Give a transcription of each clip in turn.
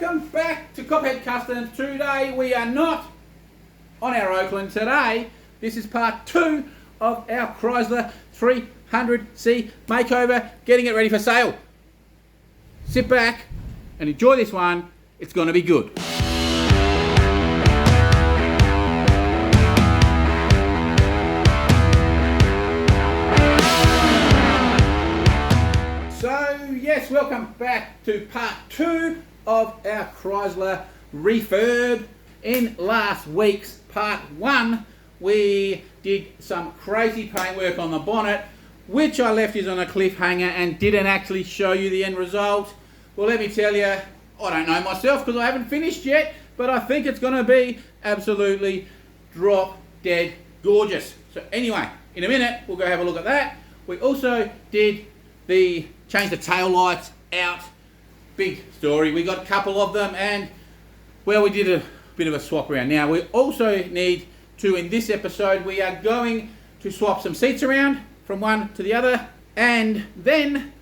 Welcome back to Cophead Customs. Today we are not on our Oakland. Today, this is part 2 of our Chrysler 300C makeover, getting it ready for sale. Sit back and enjoy this one. It's going to be good. So yes, welcome back to part 2 of our Chrysler refurb. In last week's part 1, we did some crazy paintwork on the bonnet, which I left is on a cliffhanger and didn't actually show you the end result. Well, let me tell you, I don't know myself because I haven't finished yet, but I think it's going to be absolutely drop dead gorgeous. So anyway, in a minute we'll go have a look at that. We also did change the tail lights out. Big story. We got a couple of them, and well, we did a bit of a swap around. Now we also need to, in this episode, we are going to swap some seats around from one to the other, and then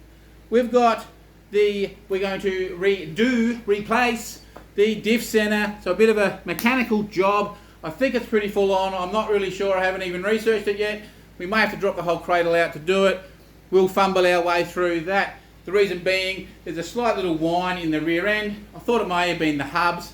we've got we're going to replace the diff center. So a bit of a mechanical job. I think it's pretty full on. I'm not really sure. I haven't even researched it yet. We may have to drop the whole cradle out to do it. We'll fumble our way through that. The reason being, there's a slight little whine in the rear end. I thought it may have been the hubs.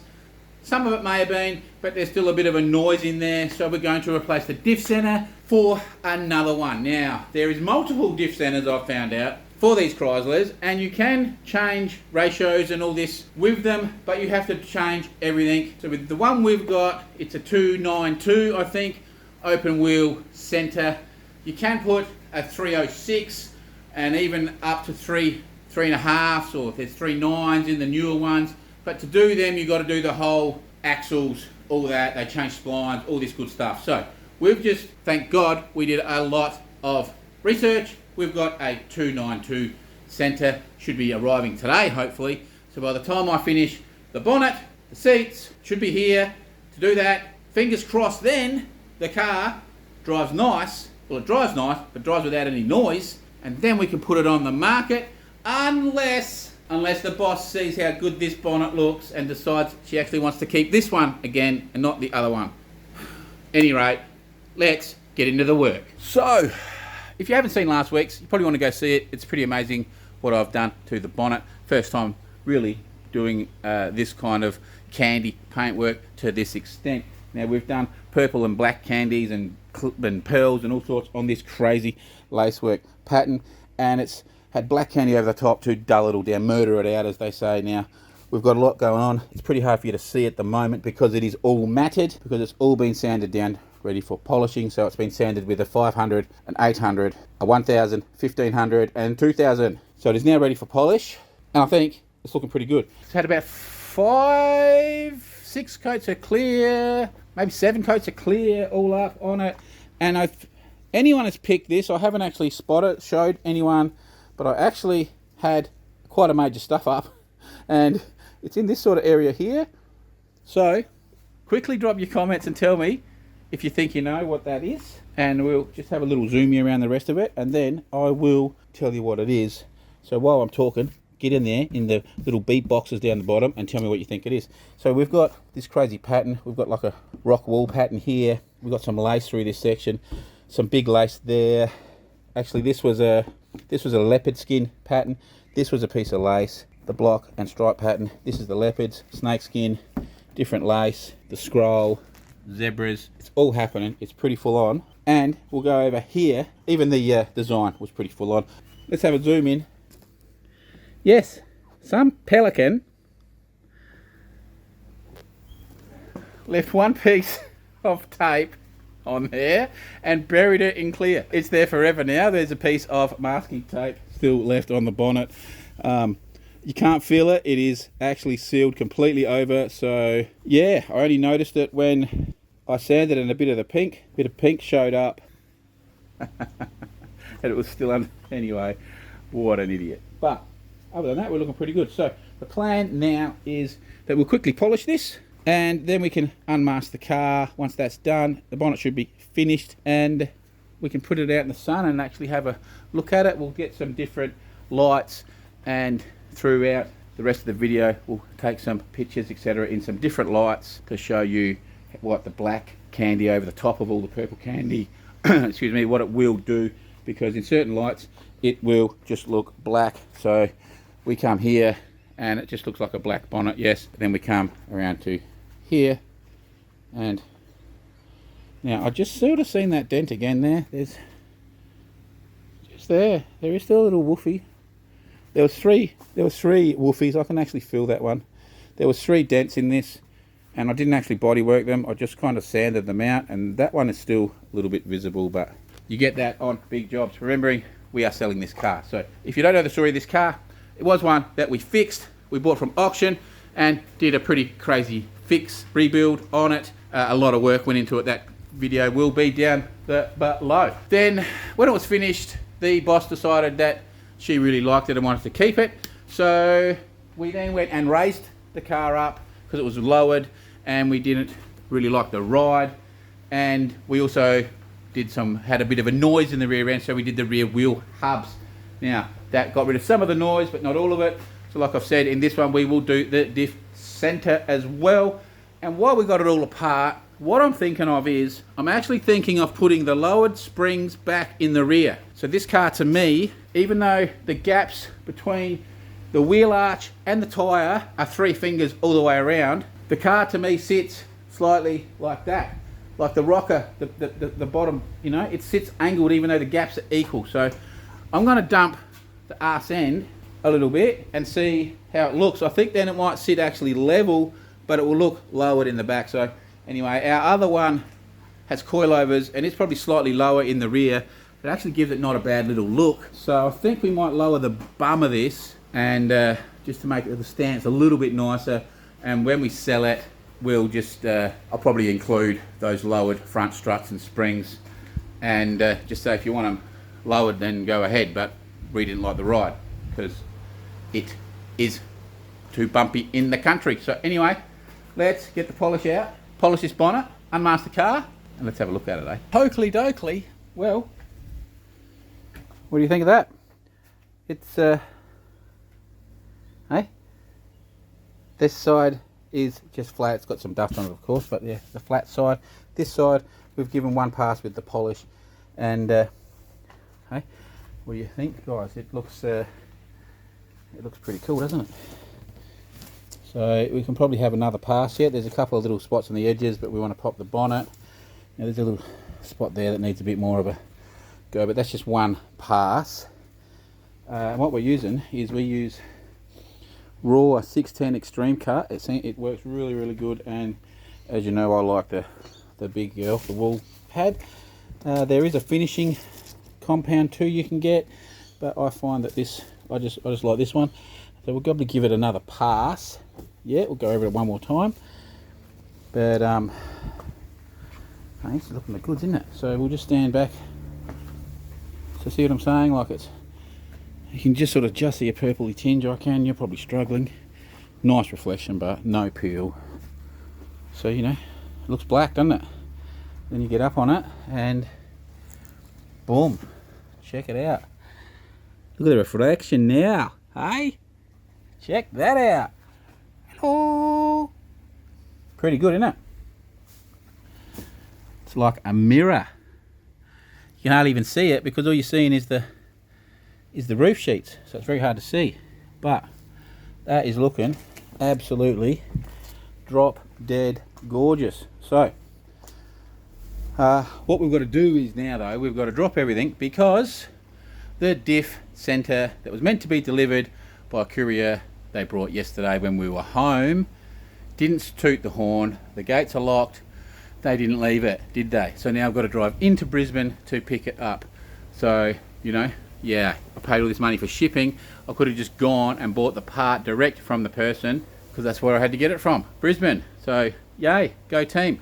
Some of it may have been, but there's still a bit of a noise in there. So we're going to replace the diff center for another one. Now, there is multiple diff centers I've found out for these Chryslers, and you can change ratios and all this with them, but you have to change everything. So with the one we've got, it's a 292, I think, open wheel center. You can put a 306 and even up to 3.5s, or if there's 3.9s in the newer ones. But to do them, you've got to do the whole axles, all that. They change splines, all this good stuff. So we've just, thank God, we did a lot of research. We've got a 292 center, should be arriving today, hopefully. So by the time I finish the bonnet, the seats should be here to do that. Fingers crossed then the car drives nice. Well, it drives nice, but drives without any noise. And then we can put it on the market, unless the boss sees how good this bonnet looks and decides she actually wants to keep this one again and not the other one. Any rate, let's get into the work. So, if you haven't seen last week's, you probably want to go see it. It's pretty amazing what I've done to the bonnet. First time really doing this kind of candy paintwork to this extent. Now we've done purple and black candies and pearls and all sorts on this crazy lacework pattern, and it's had black candy over the top to dull it all down, murder it out, as they say. Now we've got a lot going on. It's pretty hard for you to see at the moment because it is all matted, because it's all been sanded down ready for polishing. So it's been sanded with a 500, an 800, a 1000, 1500 and 2000. So it is now ready for polish, and I think it's looking pretty good. It's had about 6 coats of clear, maybe 7 coats of clear all up on it. And if anyone has picked this, I haven't actually showed anyone, but I actually had quite a major stuff up, and it's in this sort of area here. So quickly drop your comments and tell me if you think you know what that is, and we'll just have a little zoomie around the rest of it, and then I will tell you what it is. So while I'm talking, get in there in the little beat boxes down the bottom and tell me what you think it is. So we've got this crazy pattern. We've got like a rock wool pattern here. We've got some lace through this section, some big lace there. Actually, this was a leopard skin pattern. This was a piece of lace. The block and stripe pattern. This is the leopards, snake skin, different lace, the scroll, zebras. It's all happening. It's pretty full on. And we'll go over here. Even the design was pretty full on. Let's have a zoom in. Yes, some pelican left one piece of tape on there and buried it in clear. It's there forever now. There's a piece of masking tape still left on the bonnet. You can't feel it. It is actually sealed completely over. So yeah, I only noticed it when I sanded and a bit of pink showed up. And it was still under. Anyway, what an idiot. But other than that, we're looking pretty good. So the plan now is that we'll quickly polish this, and then we can unmask the car. Once that's done, the bonnet should be finished, and we can put it out in the sun and actually have a look at it. We'll get some different lights and throughout the rest of the video we'll take some pictures, etc., in some different lights to show you what the black candy over the top of all the purple candy, excuse me, what it will do, because in certain lights it will just look black. So we come here and it just looks like a black bonnet, yes. Then we come around to here, and now I just sort of seen that dent again there. There's just there is still a little woofy. There was three woofies. I can actually feel that one. There was 3 dents in this, and I didn't actually body work them. I just kind of sanded them out, and that one is still a little bit visible, but you get that on big jobs. Remembering we are selling this car, so if you don't know the story of this car, it was one that we fixed. We bought from auction and did a pretty crazy fix, rebuild on it. A lot of work went into it. That video will be down below. Then when it was finished, the boss decided that she really liked it and wanted to keep it. So we then went and raised the car up because it was lowered, and we didn't really like the ride. And we also had a bit of a noise in the rear end, so we did the rear wheel hubs. Now that got rid of some of the noise, but not all of it. So like I've said, in this one we will do the diff center as well. And while we got it all apart, what I'm thinking of is, I'm actually thinking of putting the lowered springs back in the rear. So this car, to me, even though the gaps between the wheel arch and the tyre are 3 fingers all the way around, the car to me sits slightly like that. Like the rocker, the bottom, you know, it sits angled even though the gaps are equal. So I'm going to dump the arse end a little bit and see how it looks. I think then it might sit actually level, but it will look lowered in the back. So anyway, our other one has coilovers and it's probably slightly lower in the rear. It actually gives it not a bad little look. So I think we might lower the bum of this and just to make the stance a little bit nicer. And when we sell it, we'll just, I'll probably include those lowered front struts and springs. And just say if you want them lowered, then go ahead. But we didn't like the ride because it is too bumpy in the country. So anyway, let's get the polish out, polish this bonnet, unmask the car, and let's have a look at it, eh? Oakley dokley. Well, what do you think of that? It's, hey? This side is just flat. It's got some dust on it, of course, but yeah, the flat side. This side, we've given one pass with the polish, and hey, what do you think, guys? It looks pretty cool, doesn't it? So we can probably have another pass yet. There's a couple of little spots on the edges, but we want to pop the bonnet. Now, there's a little spot there that needs a bit more of a go, but that's just one pass. What we're using is we use raw 610 extreme cut. It works really, really good, and as you know, I like the big off the wall pad. There is a finishing compound too you can get, but I find that this, I just like this one. So we'll probably give it another pass. Yeah, we'll go over it one more time. But it's looking the goods, isn't it? So we'll just stand back. So see what I'm saying? Like it's, you can just sort of just see a purpley tinge. I can. You're probably struggling. Nice reflection, but no peel. So you know, it looks black, doesn't it? Then you get up on it, and boom! Check it out. Look at the reflection now. Hey, check that out. Hello. Pretty good, isn't it? It's like a mirror. You can hardly even see it because all you're seeing is the roof sheets, so it's very hard to see. But that is looking absolutely drop dead gorgeous. So what we've got to do is now, though, we've got to drop everything because the diff center that was meant to be delivered by a courier they brought yesterday when we were home didn't toot the horn. The gates are locked. They didn't leave it, did they? So now I've got to drive into Brisbane to pick it up. So, you know, yeah, I paid all this money for shipping. I could have just gone and bought the part direct from the person because that's where I had to get it from, Brisbane. So, yay, go team.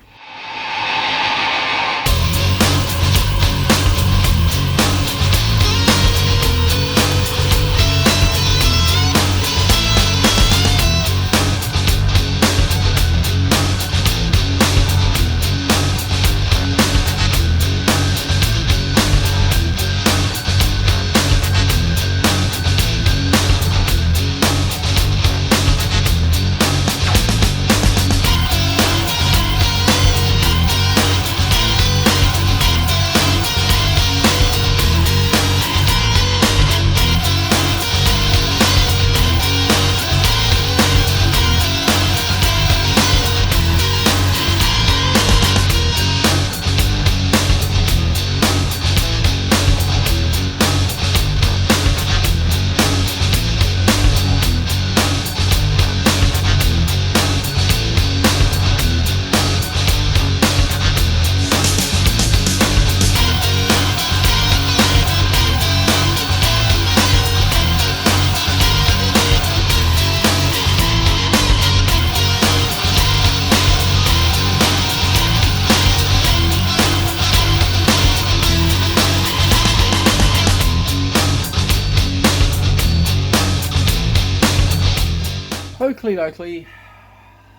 locally,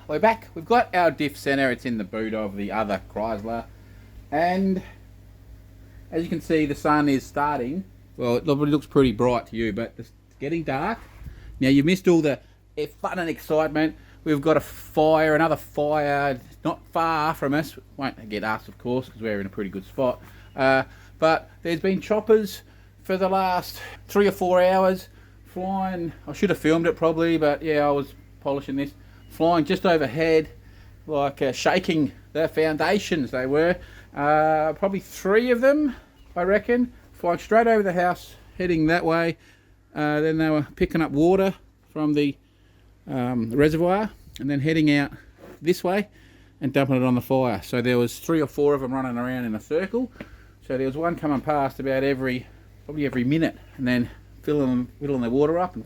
we're back. We've got our diff center. It's in the boot of the other Chrysler, and as you can see, the sun is starting. Well, it looks pretty bright to you, but it's getting dark. Now, you missed all the fun and excitement. We've got a fire, another fire, not far from us. Won't get us, of course, because we're in a pretty good spot. But there's been choppers for the last 3 or 4 hours flying. I should have filmed it probably, but yeah, I was polishing this. Flying just overhead, like shaking the foundations. They were probably 3 of them, I reckon, flying straight over the house, heading that way. Then they were picking up water from the reservoir and then heading out this way and dumping it on the fire. So there was 3 or 4 of them running around in a circle. So there was one coming past about probably every minute, and then filling the water up and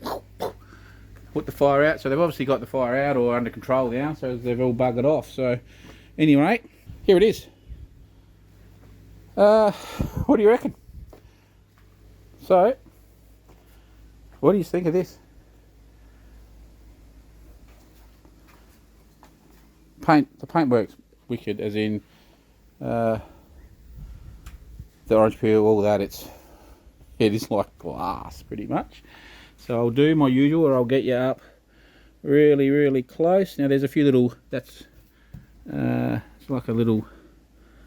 put the fire out. So they've obviously got the fire out or under control now, so they've all buggered off. So anyway, here it is. What do you reckon? So, what do you think of this? The paint works wicked, as in the orange peel, all that. It is like glass pretty much. So I'll do my usual, or I'll get you up really, really close. Now there's a few little, it's like a little,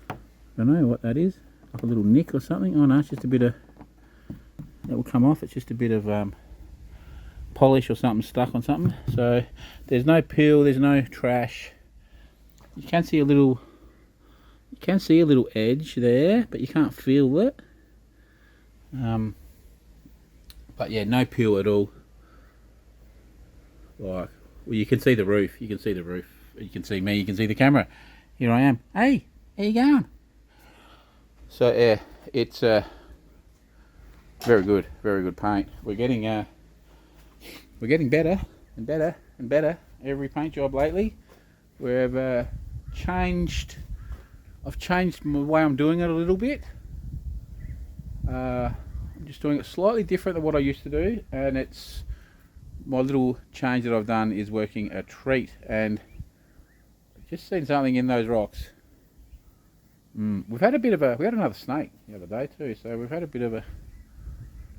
I don't know what that is, like a little nick or something. Oh no, it's just a bit of, that will come off. It's just a bit of polish or something stuck on something. So there's no peel, there's no trash. You can see a little edge there, but you can't feel it. But yeah, no peel at all. Like, well, you can see the roof. You can see the roof. You can see me. You can see the camera. Here I am. Hey, how you going? So yeah, it's very good paint. We're getting better and better and better every paint job lately. We've changed. I've changed the way I'm doing it a little bit. I'm just doing it slightly different than what I used to do, and it's my little change that I've done is working a treat, and I've just seen something in those rocks. We had another snake the other day too, so we've had a bit of a,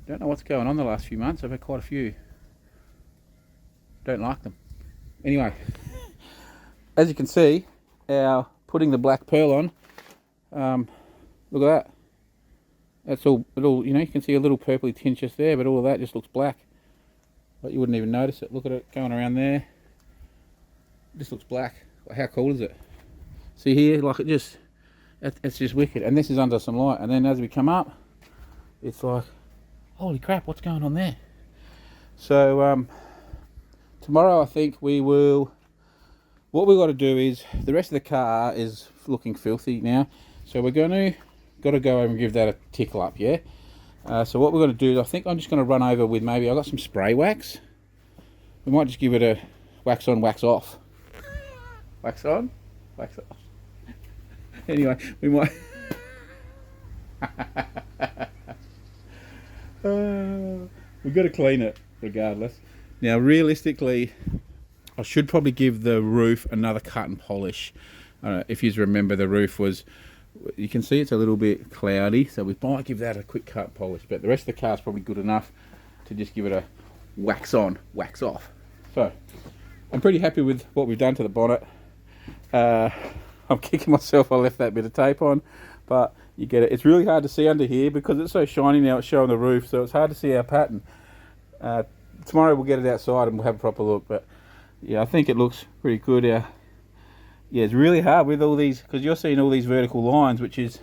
don't know what's going on the last few months. I've had quite a few. Don't like them. Anyway, as you can see, putting the black pearl on, look at that. That's all, you can see a little purpley tinge just there, but all of that just looks black. Like you wouldn't even notice it. Look at it going around there. It just looks black. How cool is it? See here, like it's just wicked. And this is under some light. And then as we come up, it's like, holy crap, what's going on there? So tomorrow I think what we've got to do is, the rest of the car is looking filthy now. So we're got to go over and give that a tickle up, yeah? So what we're going to do is, I think I'm just going to run over with I've got some spray wax. We might just give it a wax on, wax off. Wax on, wax off. Anyway, we might... we've got to clean it regardless. Now realistically, I should probably give the roof another cut and polish. If you remember, the roof was, you can see it's a little bit cloudy, so we might give that a quick cut and polish, but the rest of the car is probably good enough to just give it a wax on, wax off. So I'm pretty happy with what we've done to the bonnet. I'm kicking myself I left that bit of tape on, but you get it. It's really hard to see under here because it's so shiny now, it's showing the roof, so it's hard to see our pattern. Tomorrow we'll get it outside and we'll have a proper look, but yeah, I think it looks pretty good. Yeah, it's really hard with all these, because you're seeing all these vertical lines, which is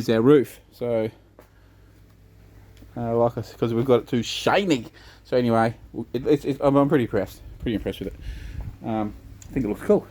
our roof. So because we've got it too shiny. So anyway, I'm pretty impressed with it. I think it looks cool.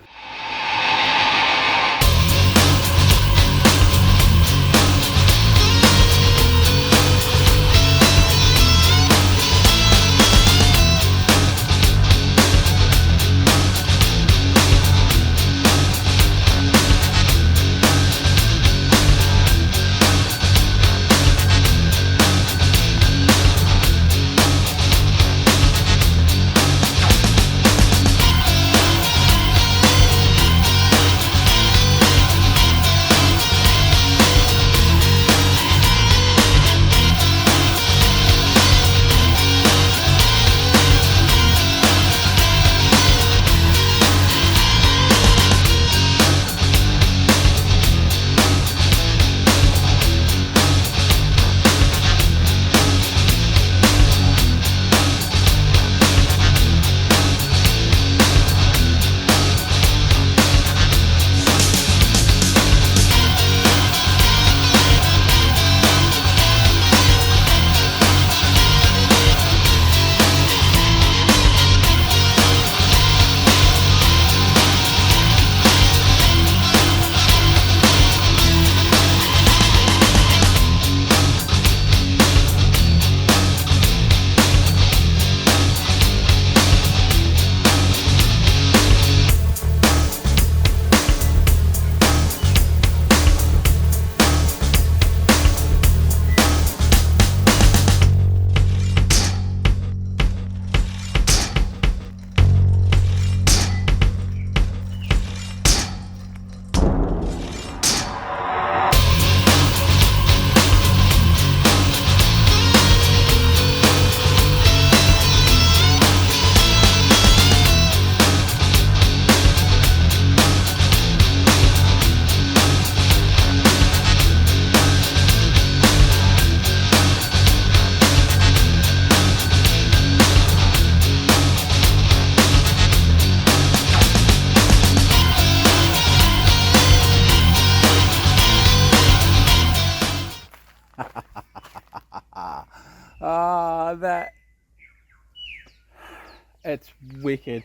wicked.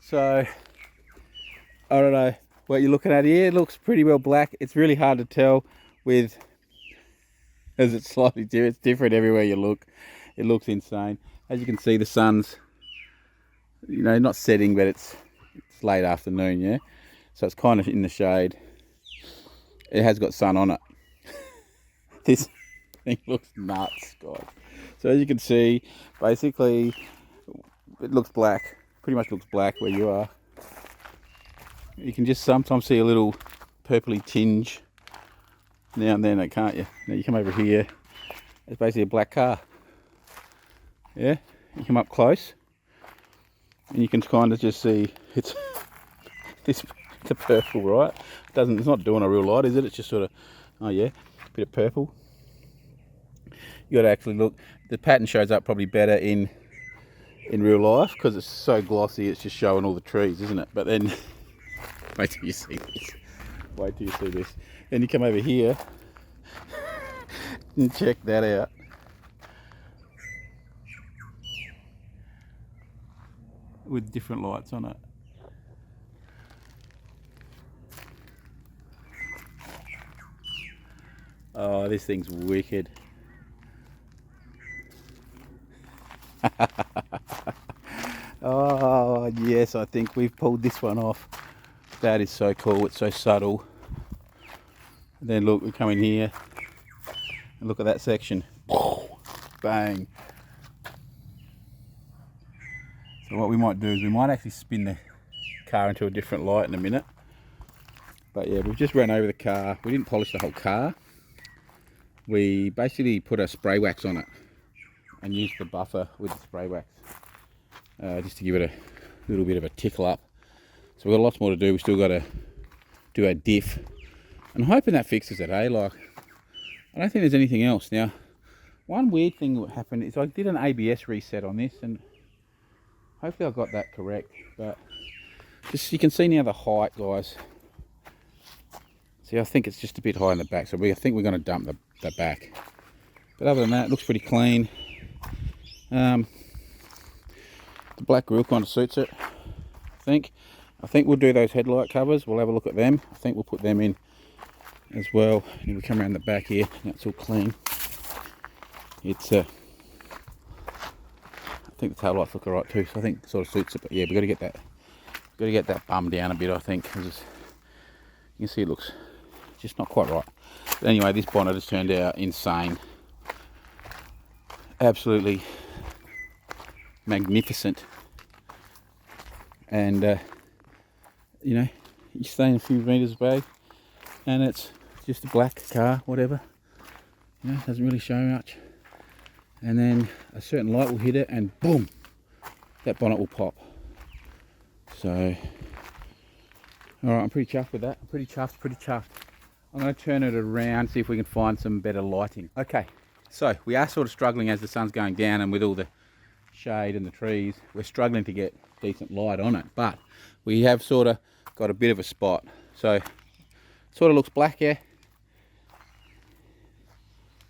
So, I don't know what you're looking at here. It looks pretty well black. It's really hard to tell with, as it's slightly different. It's different everywhere you look. It looks insane. As you can see, the sun's, you know, not setting, but it's late afternoon, yeah? So it's kind of in the shade. It has got sun on it. This thing looks nuts, guys. So as you can see, basically, it looks black. Pretty much looks black where you are. You can just sometimes see a little purpley tinge now and then, can't you? Now you come over here, it's basically a black car. Yeah, you come up close, and you can kind of just see it's a purple, right? It's not doing a real light, is it? It's just sort of, oh yeah, a bit of purple. You got to actually look. The pattern shows up probably better in real life because it's so glossy. It's just showing all the trees, isn't it? But then, wait till you see this. Wait till you see this. Then you come over here and check that out. With different lights on it. Oh, this thing's wicked. Oh yes, I think we've pulled this one off. That is so cool. It's so subtle. And then look, we come in here and look at that section. Bang. So what we might do is we might actually spin the car into a different light in a minute. But yeah, we've just ran over the car. We didn't polish the whole car. We basically put a spray wax on it and used the buffer with the spray wax just to give it a little bit of a tickle up. So we've got lots more to do. We still got to do our diff. I'm hoping that fixes it, eh? Like, I don't think there's anything else. Now, one weird thing that happened is I did an ABS reset on this, and hopefully I got that correct. But just, you can see now the height, guys. See, I think it's just a bit high in the back, so I think we're going to dump the back. But other than that, it looks pretty clean. The black grille kind of suits it, I think. I think we'll do those headlight covers. We'll have a look at them. I think we'll put them in as well. And we come around the back here, that's all clean. It's I think the tail lights look alright too, so I think it sort of suits it. But yeah, we've got to get that bum down a bit, I think. You can see it looks just not quite right. But anyway, this bonnet has turned out insane. Absolutely magnificent. And you know, you stay a few meters away and it's just a black car, whatever. You know, doesn't really show much. And then a certain light will hit it and boom, that bonnet will pop. So, alright, I'm pretty chuffed with that. I'm pretty chuffed. I'm going to turn it around, see if we can find some better lighting. Okay, so we are sort of struggling as the sun's going down, and with all the shade and the trees, we're struggling to get decent light on it. But we have sort of got a bit of a spot. So, it sort of looks black here.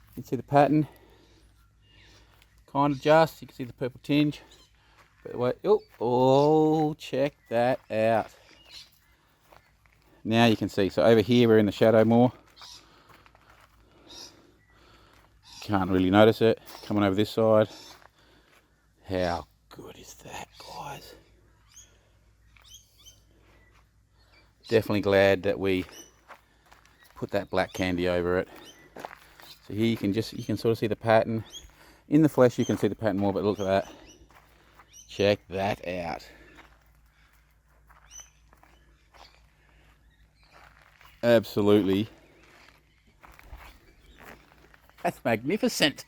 You can see the pattern. Kind of just, you can see the purple tinge. But wait, oh, check that out. Now you can see, so over here we're in the shadow more. Can't really notice it. Coming over this side. How good is that, guys? Definitely glad that we put that black candy over it. So here you can sort of see the pattern. In the flesh you can see the pattern more, but look at that. Check that out. Absolutely. That's magnificent.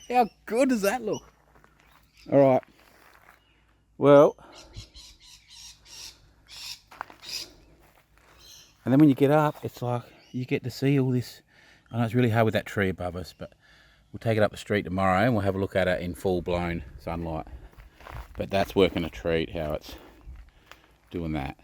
How good does that look? Alright. Well. And then when you get up, it's like you get to see all this. I know it's really hard with that tree above us, but we'll take it up the street tomorrow and we'll have a look at it in full-blown sunlight. But that's working a treat, how it's doing that.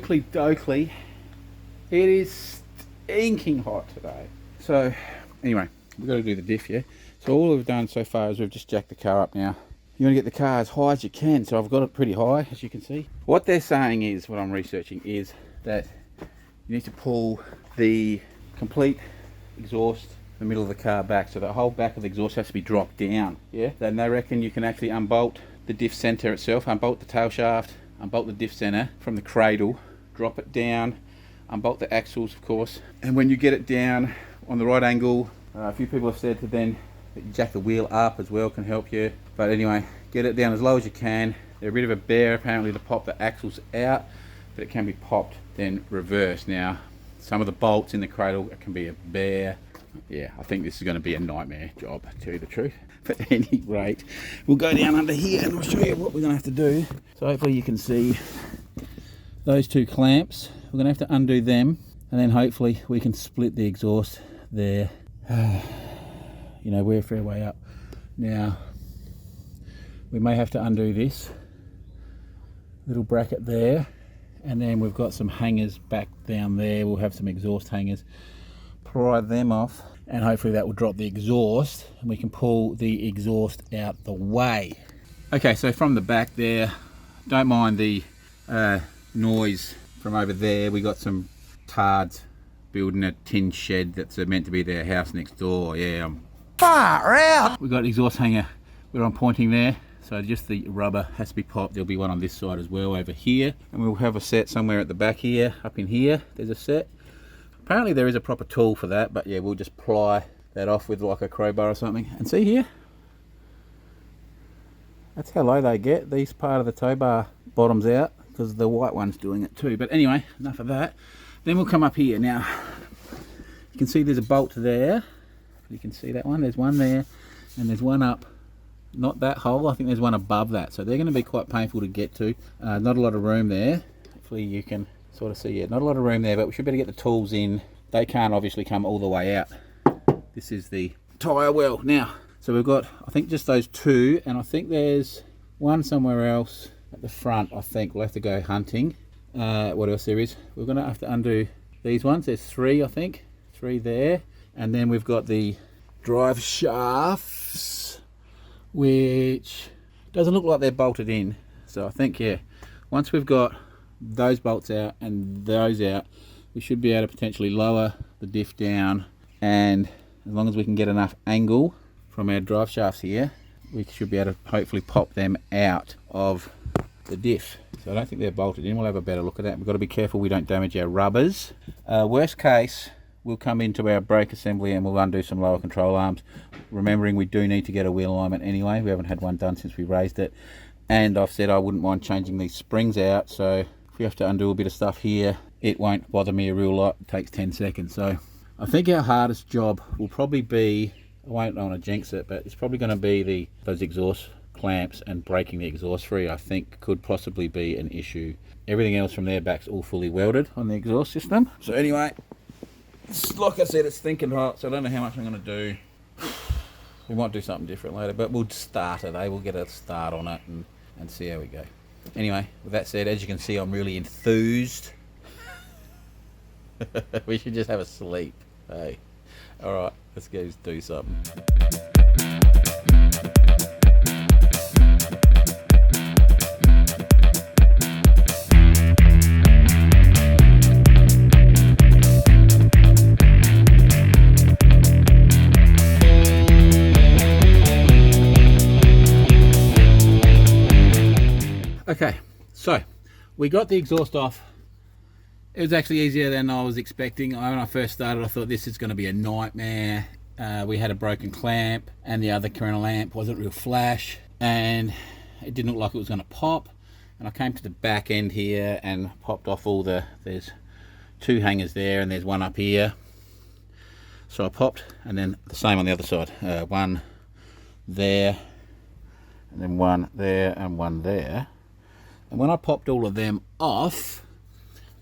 Oakley dokley. It is stinking hot today. So anyway, we've got to do the diff, yeah? So all we've done so far is we've just jacked the car up now. You want to get the car as high as you can, so I've got it pretty high, as you can see. What they're saying is, what I'm researching is that you need to pull the complete exhaust, the middle of the car back, so the whole back of the exhaust has to be dropped down, yeah? Then they reckon you can actually unbolt the diff center itself, unbolt the tail shaft, unbolt the diff center from the cradle, drop it down, unbolt the axles, of course, and when you get it down on the right angle, a few people have said to then that you jack the wheel up as well, can help you. But anyway, get it down as low as you can. They're a bit of a bear apparently to pop the axles out, but it can be popped then reversed. Now, some of the bolts in the cradle, it can be a bear. Yeah, I think this is going to be a nightmare job, to tell you the truth. But at any rate, we'll go down under here and I'll show you what we're going to have to do. So hopefully you can see those two clamps. We're going to have to undo them, and then hopefully we can split the exhaust there. You know, we're a fair way up. Now, we may have to undo this little bracket there, and then we've got some hangers back down there. We'll have some exhaust hangers, pry them off, and hopefully that will drop the exhaust and we can pull the exhaust out the way. Okay, so from the back there, don't mind the noise from over there. We got some tards building a tin shed that's meant to be their house next door. Yeah, far out. We got exhaust hanger where I'm pointing there, so just the rubber has to be popped. There'll be one on this side as well over here, and we'll have a set somewhere at the back here. Up in here there's a set. Apparently there is a proper tool for that, but yeah, we'll just ply that off with like a crowbar or something. And see here, that's how low they get. These part of the tow bar bottoms out because the white one's doing it too. But anyway, enough of that. Then we'll come up here. Now you can see there's a bolt there. You can see that one. There's one there, and there's one up, not that hole, I think there's one above that. So they're going to be quite painful to get to. Not a lot of room there. Hopefully you can sort of see it. Not a lot of room there, but we should better get the tools in. They can't obviously come all the way out. This is the tyre well. Now, so we've got, I think, just those two, and I think there's one somewhere else at the front. I think we'll have to go hunting. What else there is? We're going to have to undo these ones. There's three, I think. Three there. And then we've got the drive shafts, which doesn't look like they're bolted in. So I think, yeah, once we've got those bolts out and those out, we should be able to potentially lower the diff down, and as long as we can get enough angle from our drive shafts here, we should be able to hopefully pop them out of the diff. So I don't think they're bolted in. We'll have a better look at that. We've got to be careful we don't damage our rubbers. Worst case, we'll come into our brake assembly and we'll undo some lower control arms, remembering we do need to get a wheel alignment anyway. We haven't had one done since we raised it, and I've said I wouldn't mind changing these springs out, so if we have to undo a bit of stuff here, it won't bother me a real lot. It takes 10 seconds. So I think our hardest job will probably be, I won't want to jinx it, but it's probably going to be those exhaust clamps, and breaking the exhaust free, I think, could possibly be an issue. Everything else from there back's all fully welded on the exhaust system. So anyway, like I said, it's stinking hot, so I don't know how much I'm going to do. We might do something different later, but we'll start it, eh? We'll get a start on it and see how we go. Anyway, with that said, as you can see, I'm really enthused. We should just have a sleep, hey? Alright, let's go do something. Okay, so we got the exhaust off. It was actually easier than I was expecting. When I first started, I thought this is going to be a nightmare. We had a broken clamp, and the other kernel lamp wasn't real flash, and it didn't look like it was going to pop. And I came to the back end here and popped off all there's two hangers there, and there's one up here. So I popped, and then the same on the other side. One there, and then one there, and one there. And when I popped all of them off,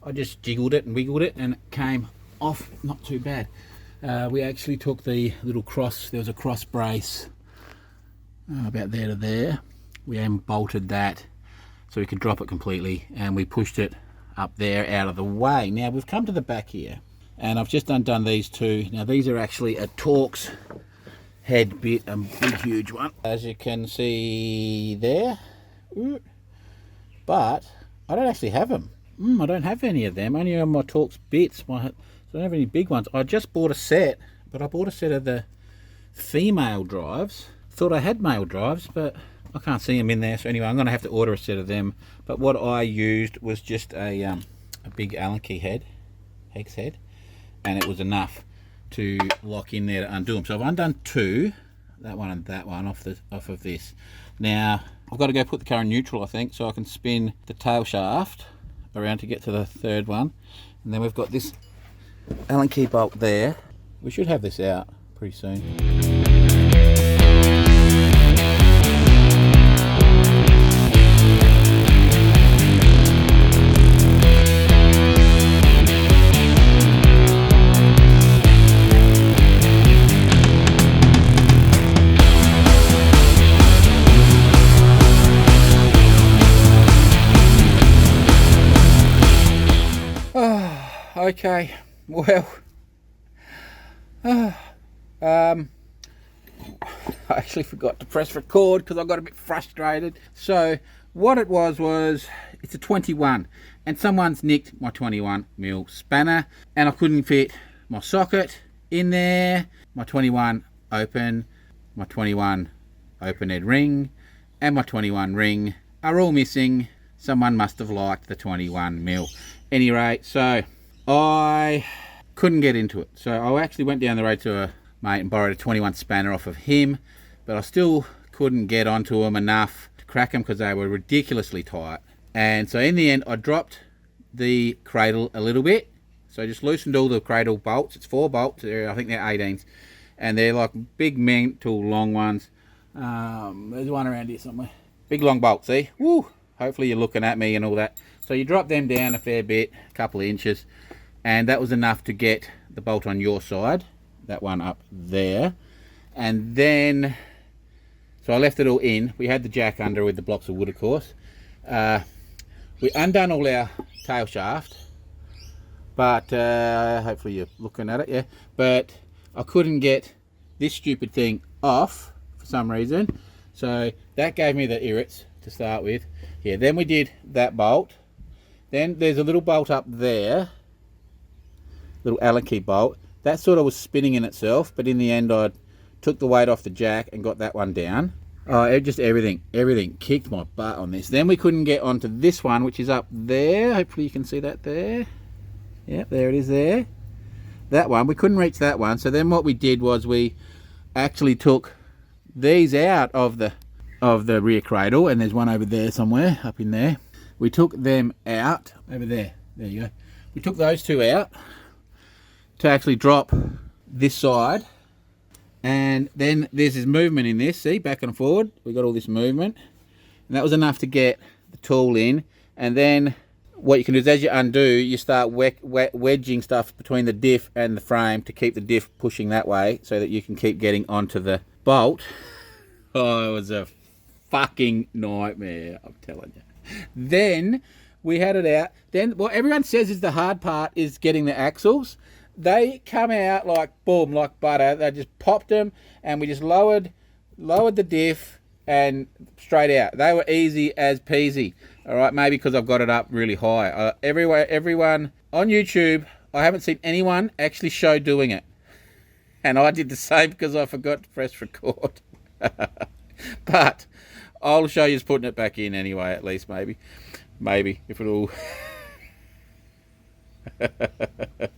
I just jiggled it and wiggled it, and it came off not too bad. We actually took the little cross, there was a cross brace about there to there. We bolted that so we could drop it completely, and we pushed it up there out of the way. Now we've come to the back here, and I've just undone these two. Now these are actually a Torx head bit, a big huge one, as you can see there. But I don't actually have them. I don't have any of them, only on my Torx bits. So I don't have any big ones. I just bought a set, but I bought a set of the female drives. Thought I had male drives, but I can't see them in there. So anyway, I'm going to have to order a set of them. But what I used was just a big Allen key head, hex head, and it was enough to lock in there to undo them. So I've undone two, that one and that one, off of this. Now I've got to go put the car in neutral, I think, so I can spin the tail shaft around to get to the third one. And then we've got this Allen key bolt there. We should have this out pretty soon. Okay, well, I actually forgot to press record because I got a bit frustrated. So what it was it's a 21, and someone's nicked my 21mm spanner, and I couldn't fit my socket in there, my 21 open, my 21 open head ring, and my 21 ring are all missing. Someone must have liked the 21mm. Any rate, so I couldn't get into it. So I actually went down the road to a mate and borrowed a 21 spanner off of him, but I still couldn't get onto them enough to crack them because they were ridiculously tight. And so in the end, I dropped the cradle a little bit. So I just loosened all the cradle bolts. It's 4 bolts. I think they're 18s. And they're like big mental long ones. There's one around here somewhere. Big long bolt, see? Woo! Hopefully you're looking at me and all that. So you drop them down a fair bit, a couple of inches, and that was enough to get the bolt on your side, that one up there. And then, so I left it all in. We had the jack under with the blocks of wood, of course. We undone all our tail shaft, but hopefully you're looking at it, yeah. But I couldn't get this stupid thing off for some reason. So that gave me the irrits to start with. Yeah, then we did that bolt. Then there's a little bolt up there, little Allen key bolt. That sort of was spinning in itself, but in the end I took the weight off the jack and got that one down. Just everything kicked my butt on this. Then we couldn't get onto this one, which is up there. Hopefully you can see that there. Yeah, there it is there. That one, we couldn't reach that one. So then what we did was we actually took these out of the rear cradle, and there's one over there somewhere, up in there. We took them out, over there, there you go. We took those two out to actually drop this side, and then there's this movement in this, see, back and forward. We got all this movement, and that was enough to get the tool in. And then what you can do is as you undo, you start wedging stuff between the diff and the frame to keep the diff pushing that way so that you can keep getting onto the bolt. Oh, it was a fucking nightmare, I'm telling you. Then we had it out. Then what everyone says is the hard part is getting the axles. They come out like boom, like butter. They just popped them, and we just lowered the diff and straight out. They were easy as peasy. All right, maybe because I've got it up really high. Everyone on YouTube, I haven't seen anyone actually show doing it, and I did the same because I forgot to press record. But I'll show you putting it back in anyway, at least maybe if it'll.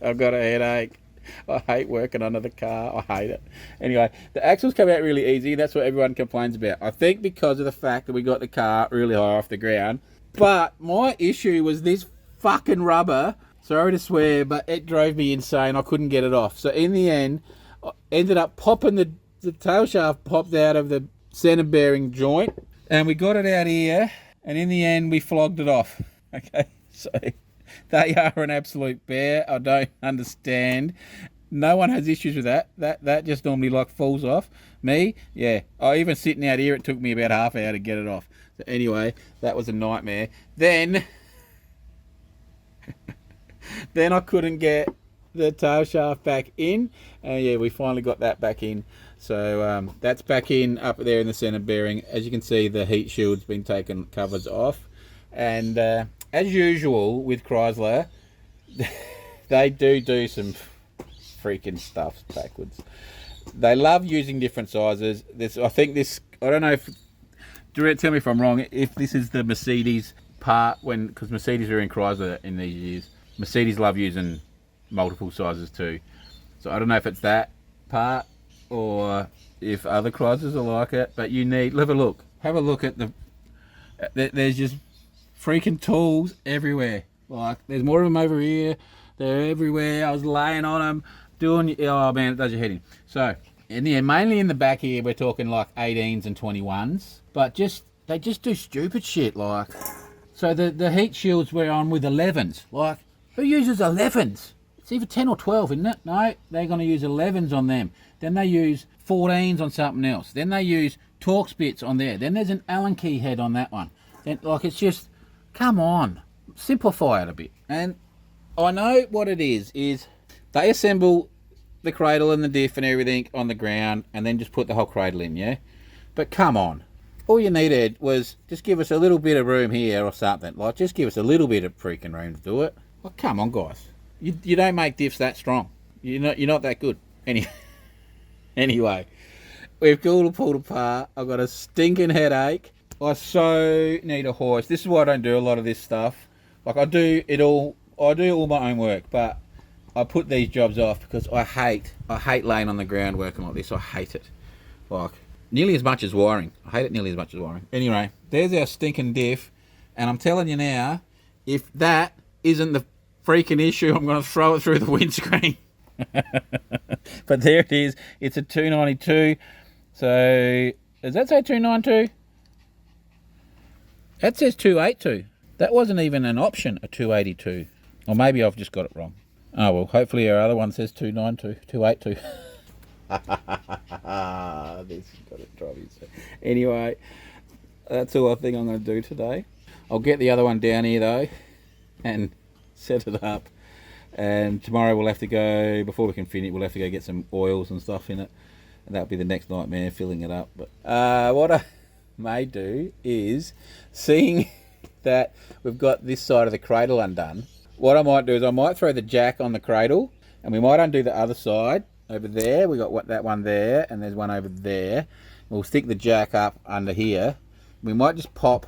I've got a headache. I hate working under the car. I hate it. Anyway, the axles come out really easy. That's what everyone complains about. I think because of the fact that we got the car really high off the ground. But my issue was this fucking rubber. Sorry to swear, but it drove me insane. I couldn't get it off. So in the end, I ended up popping the tail shaft popped out of the center bearing joint, and we got it out here, and in the end we flogged it off. Okay, so they are an absolute bear. I don't understand. No one has issues with that. That just normally like falls off. Me, yeah. Even sitting out here, it took me about half an hour to get it off. So anyway, that was a nightmare. Then Then I couldn't get the tail shaft back in, and yeah, we finally got that back in. So that's back in up there in the center bearing. As you can see, the heat shield's been taken, covers off, and as usual with Chrysler, they do some freaking stuff backwards. They love using different sizes. I don't know if, tell me if I'm wrong, if this is the Mercedes part, because Mercedes are in Chrysler in these years. Mercedes love using multiple sizes too. So I don't know if it's that part or if other Chryslers are like it, but you need, have a look at there's just freaking tools everywhere. Like, there's more of them over here. They're everywhere. I was laying on them, oh man, it does your head in. So, and yeah, mainly in the back here, we're talking like 18s and 21s, but they just do stupid shit. Like, so the heat shields we're on with 11s. Like, who uses 11s? It's either 10 or 12, isn't it? No, they're going to use 11s on them. Then they use 14s on something else. Then they use Torx bits on there. Then there's an Allen key head on that one. Then, like, it's just, come on, simplify it a bit. And I know what it is they assemble the cradle and the diff and everything on the ground and then just put the whole cradle in, yeah? But come on. All you needed was just give us a little bit of room here or something. Like, just give us a little bit of freaking room to do it. Well, come on, guys. You don't make diffs that strong. You're not that good. Anyway, we've all pulled apart. I've got a stinking headache. I so need a hoist. This is why I don't do a lot of this stuff. Like, I do all my own work, but I put these jobs off because I hate laying on the ground working like this. I hate it. Like, nearly as much as wiring. I hate it nearly as much as wiring. Anyway, there's our stinking diff, and I'm telling you now, if that isn't the freaking issue, I'm going to throw it through the windscreen. But there it is. It's a 292. So, does that say 292? That says 282. That wasn't even an option, a 282. Or maybe I've just got it wrong. Oh, well, hopefully our other one says 292, 282. This has got to drive you. Anyway, that's all I think I'm going to do today. I'll get the other one down here, though, and set it up. And tomorrow we'll have to go, before we can finish, we'll have to go get some oils and stuff in it. And that'll be the next nightmare, filling it up. But what I may do is, seeing that we've got this side of the cradle undone, what I might do is I might throw the jack on the cradle, and we might undo the other side over there. We got that one there, and there's one over there. We'll stick the jack up under here. We might just pop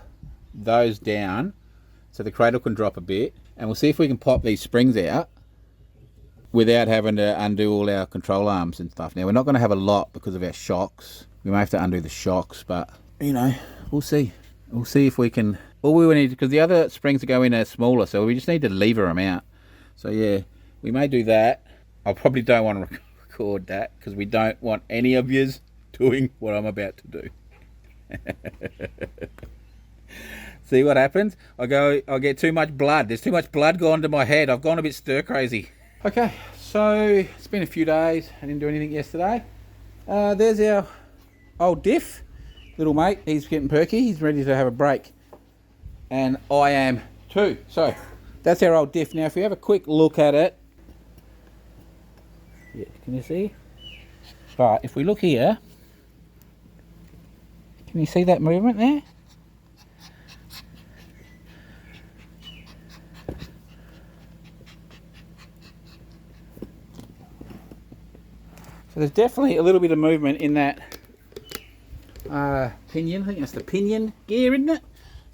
those down so the cradle can drop a bit, and we'll see if we can pop these springs out without having to undo all our control arms and stuff. Now, we're not going to have a lot because of our shocks. We may have to undo the shocks, but, you know, we'll see. We'll see if we can. All we need, because the other springs that go in are smaller, so we just need to lever them out. So yeah, we may do that. I probably don't want to record that because we don't want any of yous doing what I'm about to do. See what happens? I get too much blood. There's too much blood gone to my head. I've gone a bit stir crazy. Okay, so it's been a few days. I didn't do anything yesterday. There's our old diff. Little mate, he's getting perky. He's ready to have a break. And I am too. So, that's our old diff. Now, if we have a quick look at it. Yeah, can you see? Right, if we look here. Can you see that movement there? So there's definitely a little bit of movement in that pinion. I think that's the pinion gear, isn't it?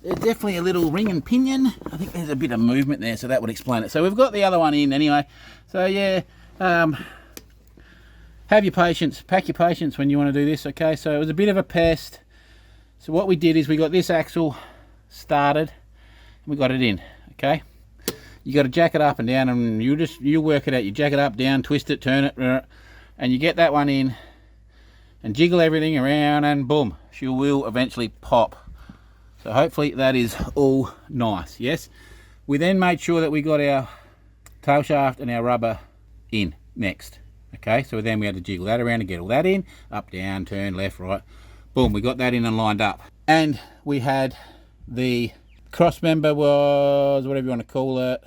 There's definitely a little ring and pinion. I think there's a bit of movement there, so that would explain it. So we've got the other one in anyway. So yeah, have your patience. Pack your patience when you want to do this, okay? So it was a bit of a pest. So what we did is we got this axle started and we got it in, okay? You got to jack it up and down, and you work it out. You jack it up, down, twist it, turn it, and you get that one in and jiggle everything around, and boom, she will eventually pop. So hopefully that is all nice, yes? We then made sure that we got our tail shaft and our rubber in next, okay? So then we had to jiggle that around to get all that in, up, down, turn, left, right. Boom, we got that in and lined up. And we had the cross member was, whatever you want to call it,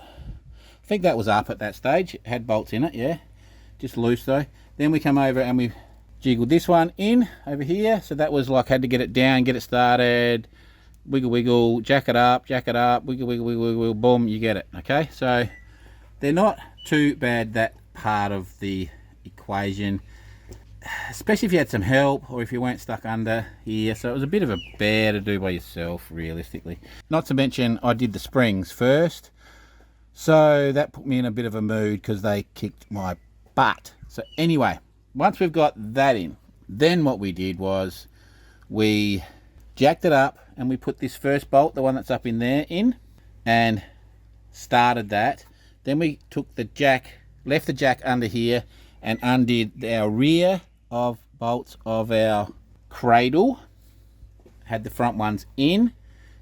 think that was up at that stage. It had bolts in it, yeah. Just loose though. Then we come over and we jiggled this one in over here. So that was like, had to get it down, get it started, wiggle, wiggle, jack it up, wiggle, wiggle, wiggle, wiggle, boom, you get it, okay? So they're not too bad, that part of the equation, especially if you had some help or if you weren't stuck under here. So it was a bit of a bear to do by yourself, realistically. Not to mention I did the springs first, so that put me in a bit of a mood because they kicked my butt. So anyway, once we've got that in, then what we did was we jacked it up and we put this first bolt, the one that's up in there, in and started that. Then we took the jack, left the jack under here and undid our rear of bolts of our cradle, had the front ones in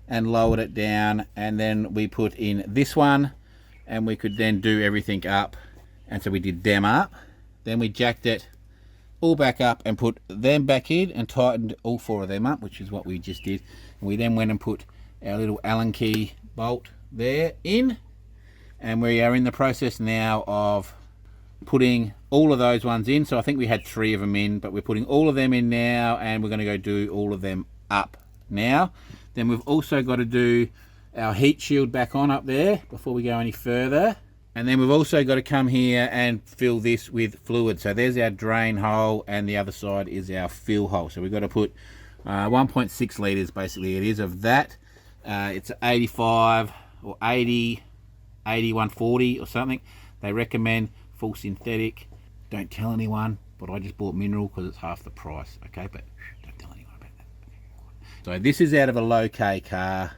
and lowered it down, and then we put in this one and we could then do everything up. And so we did them up, then we jacked it all back up and put them back in and tightened all 4 of them up, which is what we just did. And we then went and put our little Allen key bolt there in, and we are in the process now of putting all of those ones in. So I think we had 3 of them in, but we're putting all of them in now, and we're going to go do all of them up now. Then we've also got to do our heat shield back on up there before we go any further. And then we've also got to come here and fill this with fluid. So there's our drain hole and the other side is our fill hole. So we've got to put 1.6 litres basically it is of that. It's 85 or 80, 140 or something. They recommend full synthetic. Don't tell anyone, but I just bought mineral because it's half the price. Okay, but don't tell anyone about that. So this is out of a low K car.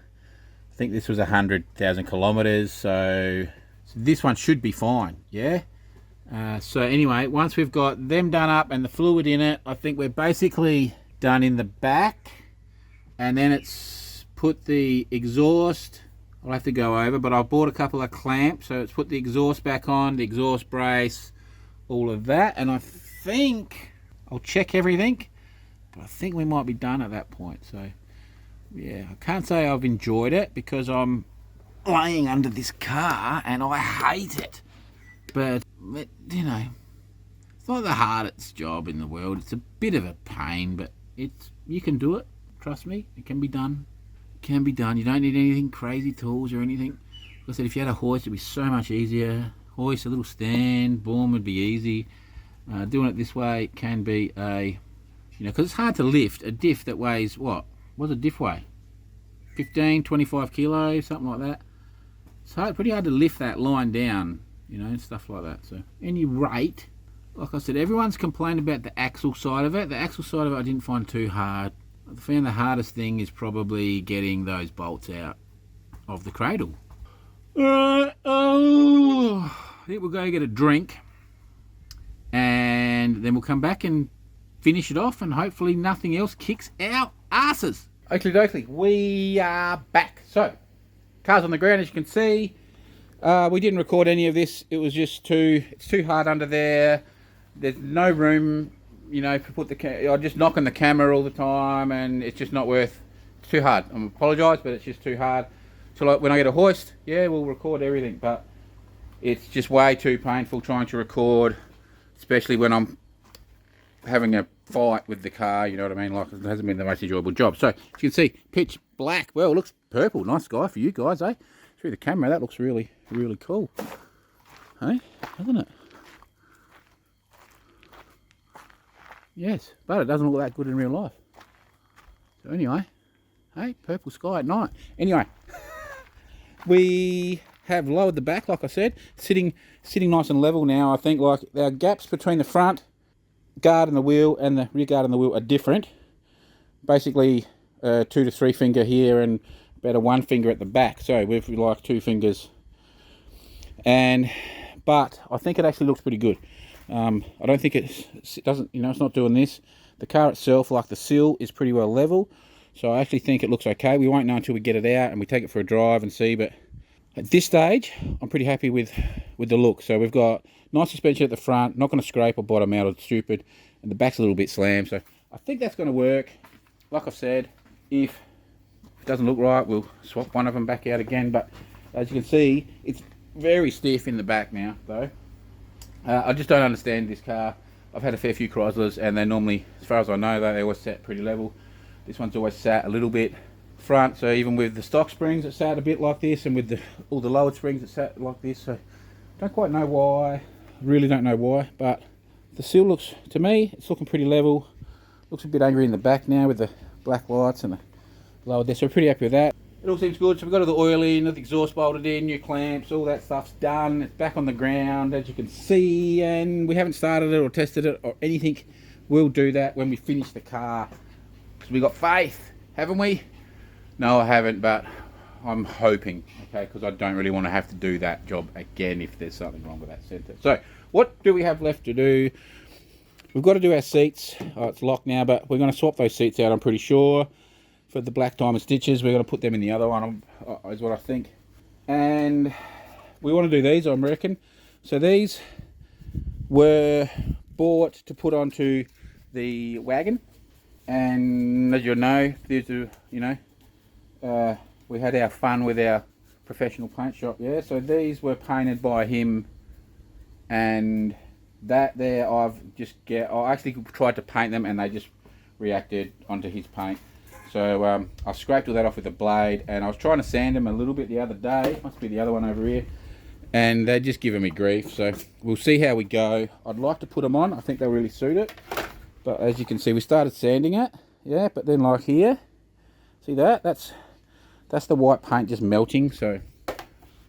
I think this was 100,000 kilometers. So this one should be fine, yeah? So anyway, once we've got them done up and the fluid in it, I think we're basically done in the back. And then it's put the exhaust, I'll have to go over, but I bought a couple of clamps. So it's put the exhaust back on, the exhaust brace, all of that. And I think, I'll check everything, but I think we might be done at that point. So yeah, I can't say I've enjoyed it because I'm laying under this car and I hate it, but you know, it's not the hardest job in the world. It's a bit of a pain, but you can do it, trust me. It can be done. It can be done. You don't need anything crazy tools or anything. Like I said, if you had a hoist, it'd be so much easier. Hoist, a little stand, boom, would be easy. Doing it this way can be a, you know, because it's hard to lift a diff that weighs, what does a diff weigh? 15, 25 kilos, something like that. It's pretty hard to lift that line down, you know, and stuff like that. So, at any rate, like I said, everyone's complained about the axle side of it. The axle side of it I didn't find too hard. I found the hardest thing is probably getting those bolts out of the cradle. I think we'll go get a drink, and then we'll come back and finish it off, and hopefully nothing else kicks our asses. Oakley dokley, we are back. So, car's on the ground, as you can see. We didn't record any of this. It was just it's too hard under there. There's no room, you know, to put I'm just knocking the camera all the time, and it's just not worth. It's too hard. I apologise, but it's just too hard. So like when I get a hoist, yeah, we'll record everything, but it's just way too painful trying to record, especially when I'm having a fight with the car, you know what I mean? Like, it hasn't been the most enjoyable job. So, as you can see, pitch black. Well, it looks purple. Nice sky for you guys, eh? Through the camera, that looks really, really cool. Hey, doesn't it? Yes, but it doesn't look that good in real life. So anyway, hey, purple sky at night. Anyway, we have lowered the back, like I said, sitting nice and level now. I think like our gaps between the front guard and the wheel and the rear guard and the wheel are different. Basically 2 to 3 finger here and about a 1 finger at the back. So we've like 2 fingers. But I think it actually looks pretty good. I don't think it doesn't, you know, it's not doing this. The car itself, like the sill, is pretty well level. So I actually think it looks okay. We won't know until we get it out and we take it for a drive and see. But at this stage, I'm pretty happy with the look. So we've got nice suspension at the front, not going to scrape or bottom out or stupid, and the back's a little bit slammed. So I think that's going to work. Like I've said, if it doesn't look right, we'll swap one of them back out again. But as you can see, it's very stiff in the back now, though. I just don't understand this car. I've had a fair few Chryslers, and they normally, as far as I know, they always sat pretty level. This one's always sat a little bit front, so even with the stock springs it sat a bit like this, and with all the lowered springs it sat like this. So don't quite know why, really don't know why, but the seal looks, to me, it's looking pretty level. Looks a bit angry in the back now with the black lights and the lowered there, so we're pretty happy with that. It all seems good. So we've got all the oil in, the exhaust bolted in, new clamps, all that stuff's done. It's back on the ground, as you can see, and we haven't started it or tested it or anything. We'll do that when we finish the car. So we got faith, haven't we? No, I haven't, but I'm hoping, okay, because I don't really want to have to do that job again if there's something wrong with that centre. So what do we have left to do? We've got to do our seats. Oh, it's locked now, but we're going to swap those seats out, I'm pretty sure. For the black diamond stitches, we're going to put them in the other one, is what I think. And we want to do these, I reckon. So these were bought to put onto the wagon. And as you know, these are, we had our fun with our professional paint shop, yeah. So these were painted by him, and that there I actually tried to paint them, and they just reacted onto his paint. So I scraped all that off with a blade, and I was trying to sand them a little bit the other day. Must be the other one over here. And they're just giving me grief. So we'll see how we go. I'd like to put them on. I think they'll really suit it. But as you can see, we started sanding it. Yeah, but then like here, see that? That's the white paint just melting. So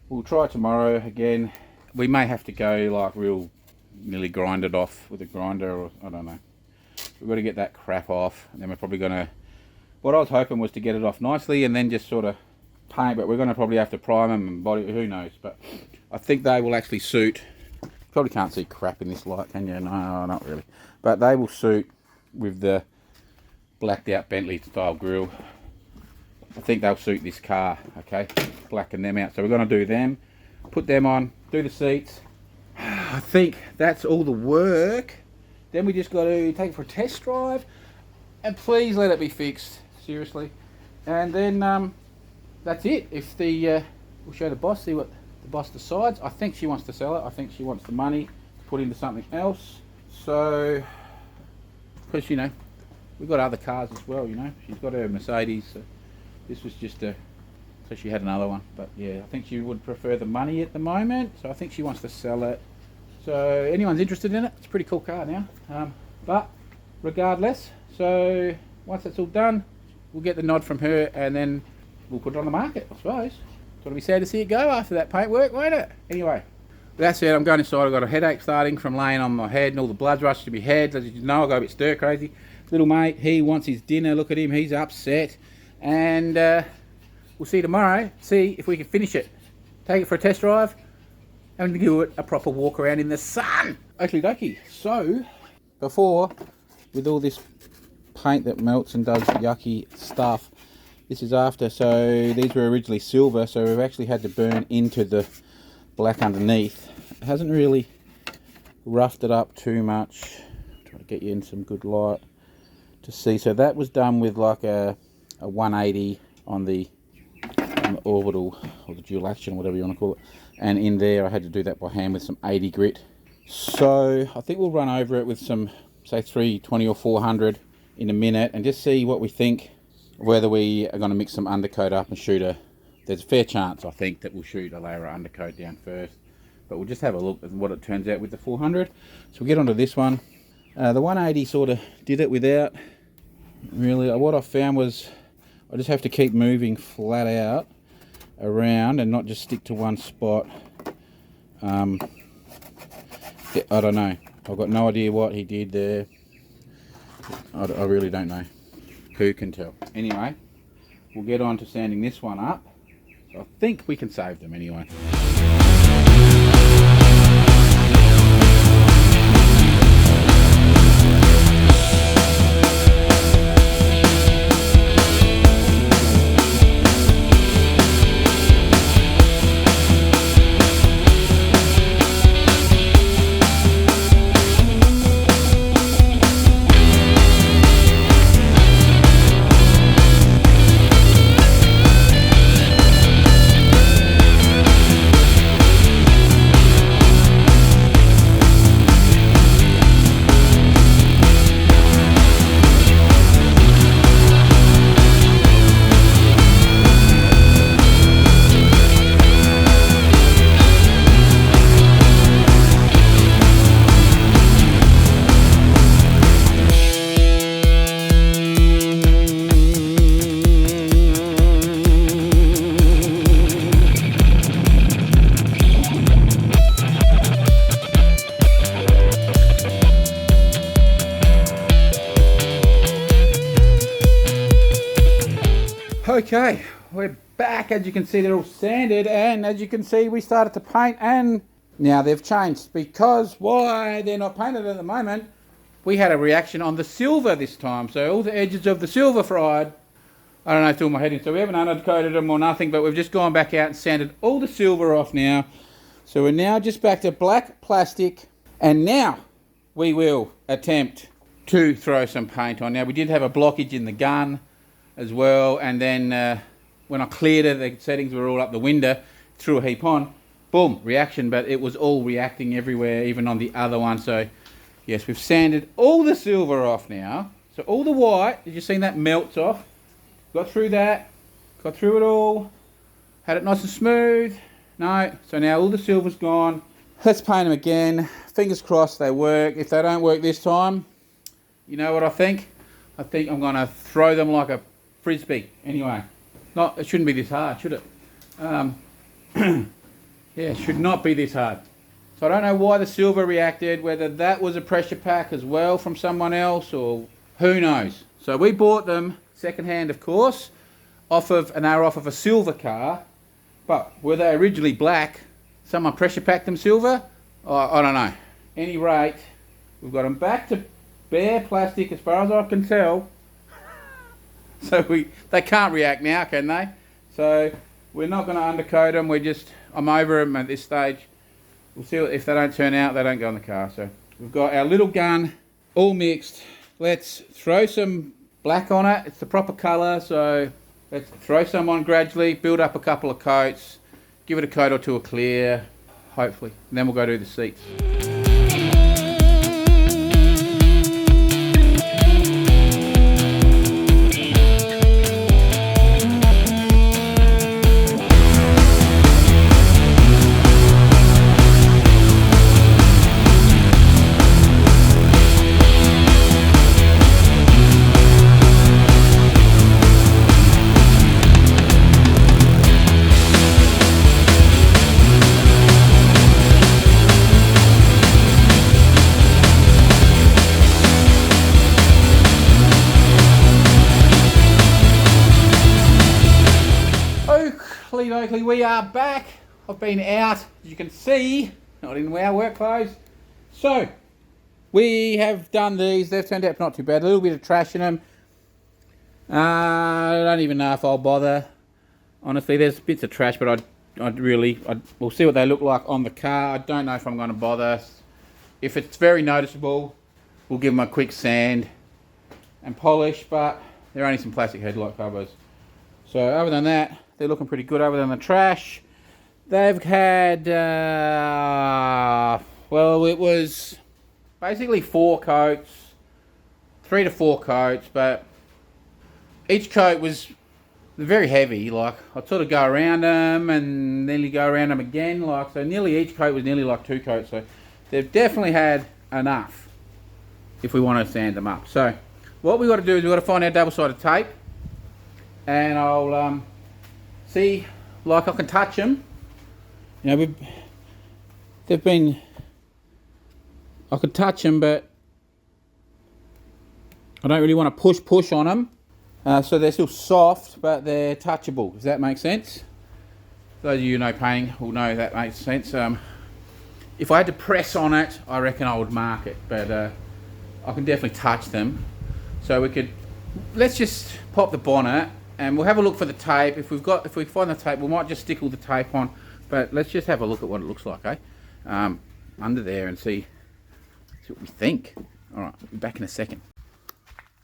we'll try tomorrow again. We may have to go like nearly grind it off with a grinder, or I don't know. We've got to get that crap off. And then we're probably going to... What I was hoping was to get it off nicely and then just sort of paint, but we're going to probably have to prime them and body, who knows. But I think they will actually suit. Probably can't see crap in this light, can you? No, not really. But they will suit with the blacked out Bentley style grille. I think they'll suit this car, okay? Blacken them out. So we're going to do them, put them on, do the seats. I think that's all the work. Then we just got to take it for a test drive. And please let it be fixed, seriously. And then that's it. If we'll show the boss, see what the boss decides. I think she wants to sell it. I think she wants the money to put into something else. So, because we've got other cars as well. She's got her Mercedes. So this was just so she had another one. But yeah, I think she would prefer the money at the moment. So I think she wants to sell it. So anyone's interested in it, it's a pretty cool car now. But regardless. So once that's all done, we'll get the nod from her, and then we'll put it on the market, I suppose. It'll be sad to see it go after that paint work, won't it? Anyway, that's it. I'm going inside. I've got a headache starting from laying on my head, and all the blood's rushing to my head. As you know, I got a bit stir crazy. Little mate, he wants his dinner. Look at him, he's upset. And we'll see you tomorrow. See if we can finish it. Take it for a test drive, and give it a proper walk around in the sun. Okie dokie. So before, with all this paint that melts and does yucky stuff, this is after. So these were originally silver, so we've actually had to burn into the black underneath. It hasn't really roughed it up too much. Try to get you in some good light to see. So that was done with like a 180 on the orbital, or the dual action, whatever you want to call it, and in there I had to do that by hand with some 80 grit. So I think we'll run over it with some, say, 320 or 400 in a minute, and just see what we think, whether we are going to mix some undercoat up and shoot there's a fair chance, I think, that we'll shoot a layer of undercoat down first, but we'll just have a look at what it turns out with the 400. So we'll get onto this one. The 180 sort of did it without really. What I found was I just have to keep moving flat out around and not just stick to one spot. I don't know, I've got no idea what he did there. I really don't know. Who can tell? Anyway, we'll get on to sanding this one up. So I think we can save them anyway. Okay, we're back. As you can see, they're all sanded, and as you can see, we started to paint, and now they've changed. Because why they're not painted at the moment, we had a reaction on the silver this time. So all the edges of the silver fried, I don't know, it's all my head in. So we haven't undercoated them or nothing, but we've just gone back out and sanded all the silver off now. So we're now just back to black plastic, and now we will attempt to throw some paint on. Now we did have a blockage in the gun as well, and then when I cleared it, the settings were all up the window, threw a heap on, boom, reaction, but it was all reacting everywhere, even on the other one. So yes, we've sanded all the silver off now. So all the white, did you see that melts off? Got through that, got through it all, had it nice and smooth. No, so now all the silver's gone. Let's paint them again. Fingers crossed they work. If they don't work this time, you know what I think? I think I'm gonna throw them like a frisbee. Anyway, it shouldn't be this hard, should it? Yeah, it should not be this hard. So I don't know why the silver reacted, whether that was a pressure pack as well from someone else, or who knows. So we bought them second-hand, of course, and they were off of a silver car, but were they originally black? Someone pressure packed them silver? Oh, I don't know. Any rate, we've got them back to bare plastic as far as I can tell. So they can't react now, can they? So we're not going to undercoat them. I'm over them at this stage. We'll see if they don't turn out, they don't go in the car. So we've got our little gun all mixed. Let's throw some black on it. It's the proper colour, so let's throw some on gradually, build up a couple of coats, give it a coat or two of clear, hopefully, and then we'll go do the seats. Oakley, we are back. I've been out, as you can see, not in our work clothes. So, we have done these. They've turned out not too bad. A little bit of trash in them. I don't even know if I'll bother. Honestly, there's bits of trash, but we'll see what they look like on the car. I don't know if I'm going to bother. If it's very noticeable, we'll give them a quick sand and polish, but they're only some plastic headlight covers. So, other than that, they're looking pretty good. Other than the trash, they've had, well, it was basically 4 coats, 3 to 4 coats, but each coat was very heavy. Like, I'd sort of go around them and then you go around them again. Like, so nearly each coat was nearly like 2 coats. So they've definitely had enough if we want to sand them up. So what we've got to do is we've got to find our double-sided tape, and I'll see, like, I can touch them. You know, I could touch them, but I don't really want to push on them. So they're still soft, but they're touchable. Does that make sense? Those of you who know painting will know that makes sense. If I had to press on it, I reckon I would mark it, but I can definitely touch them. So let's just pop the bonnet, and we'll have a look for the tape. If we find the tape, we might just stick all the tape on. But let's just have a look at what it looks like, under there, and see what we think. All right, we'll be back in a second.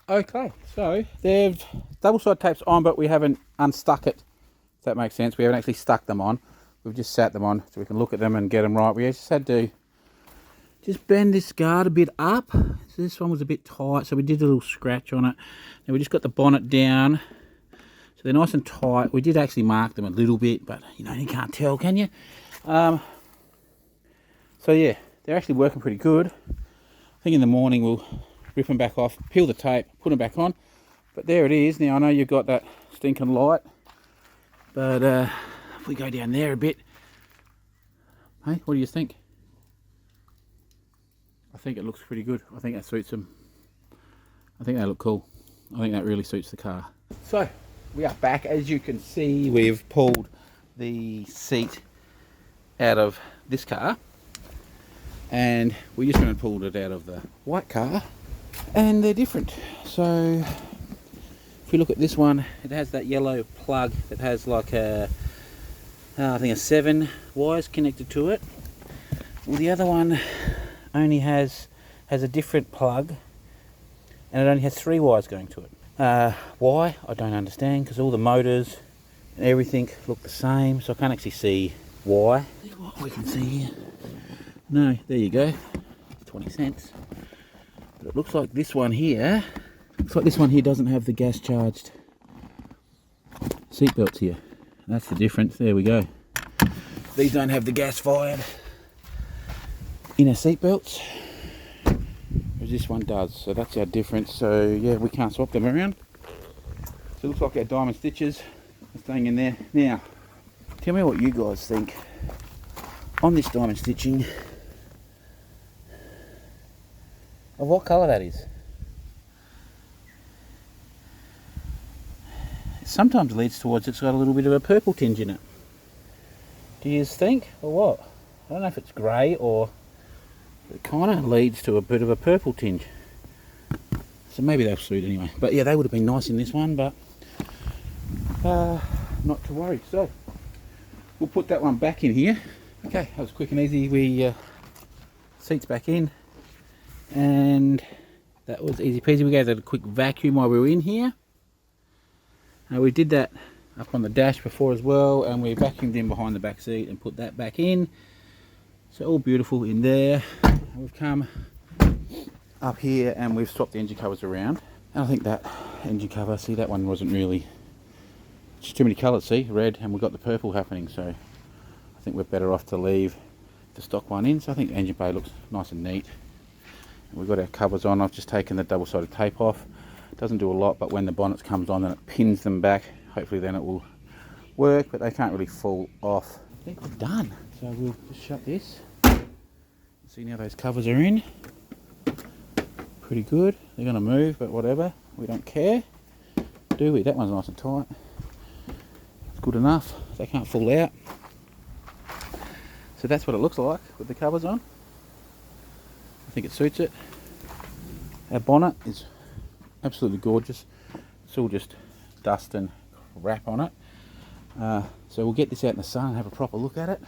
Okay, so they've double-sided tapes on, but we haven't unstuck it. If that makes sense. We haven't actually stuck them on. We've just sat them on so we can look at them and get them right. We just had to bend this guard a bit up. So this one was a bit tight, so we did a little scratch on it. And we just got the bonnet down. So they're nice and tight. We did actually mark them a little bit, but you can't tell, can you? So yeah, they're actually working pretty good. I think in the morning we'll rip them back off, peel the tape, put them back on. But there it is. Now I know you've got that stinking light, but if we go down there a bit, hey, what do you think? I think it looks pretty good. I think that suits them. I think they look cool. I think that really suits the car. So we are back. As you can see, we've pulled the seat out of this car, and we're just going to pull it out of the white car, and they're different. So if we look at this one, it has that yellow plug that has like a I think a 7 wires connected to it. Well, the other one only has a different plug, and it only has 3 wires going to it. Why? I don't understand, because all the motors and everything look the same, so I can't actually see why. Look what we can see here. No, there you go. 20 cents. But it looks like this one here. Looks like this one here doesn't have the gas charged seat belts here. That's the difference. There we go. These don't have the gas fired inner seat belts, whereas this one does. So that's our difference. So yeah, we can't swap them around. So it looks like our diamond stitches are staying in there. Now, tell me what you guys think on this diamond stitching of what colour that is. It sometimes leads towards it's got a little bit of a purple tinge in it. Do you think, or what? I don't know if it's grey or it kind of leads to a bit of a purple tinge. So maybe they'll suit anyway. But yeah, they would have been nice in this one, but not to worry. So we'll put that one back in here. Okay, that was quick and easy. We seats back in, and that was easy peasy. We gave that a quick vacuum while we were in here. We did that up on the dash before as well, and we vacuumed in behind the back seat and put that back in. So all beautiful in there. And we've come up here and we've swapped the engine covers around. And I think that engine cover, see, that one wasn't really, just too many colours, see, red, and we've got the purple happening, so I think we're better off to leave the stock one in. So I think the engine bay looks nice and neat. And we've got our covers on. I've just taken the double-sided tape off. It doesn't do a lot, but when the bonnet comes on, then it pins them back. Hopefully then it will work, but they can't really fall off. I think we're done. So we'll just shut this. See, now those covers are in. Pretty good. They're going to move, but whatever. We don't care, do we? That one's nice and tight. It's good enough. They can't fall out. So that's what it looks like with the covers on. I think it suits it. Our bonnet is absolutely gorgeous. It's all just dust and wrap on it. So we'll get this out in the sun and have a proper look at it.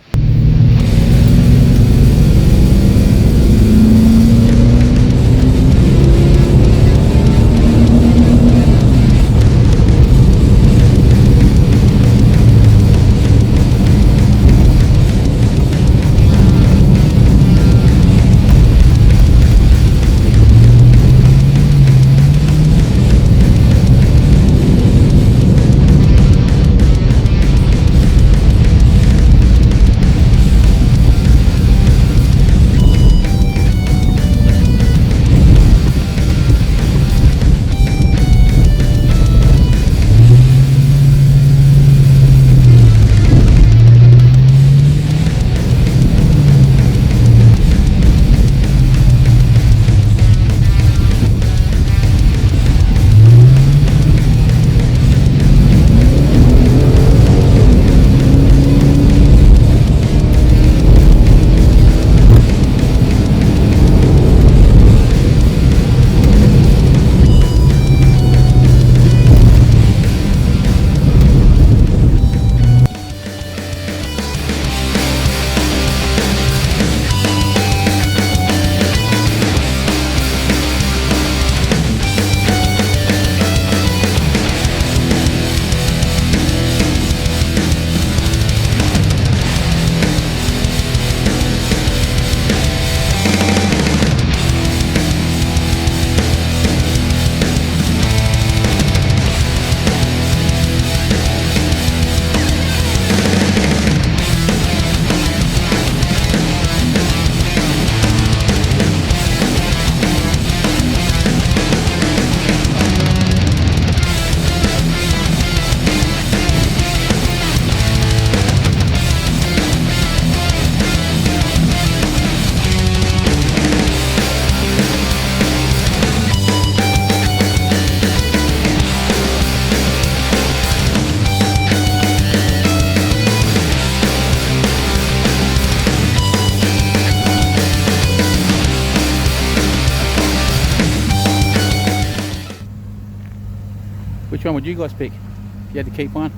Which one would you guys pick? If you had to keep one?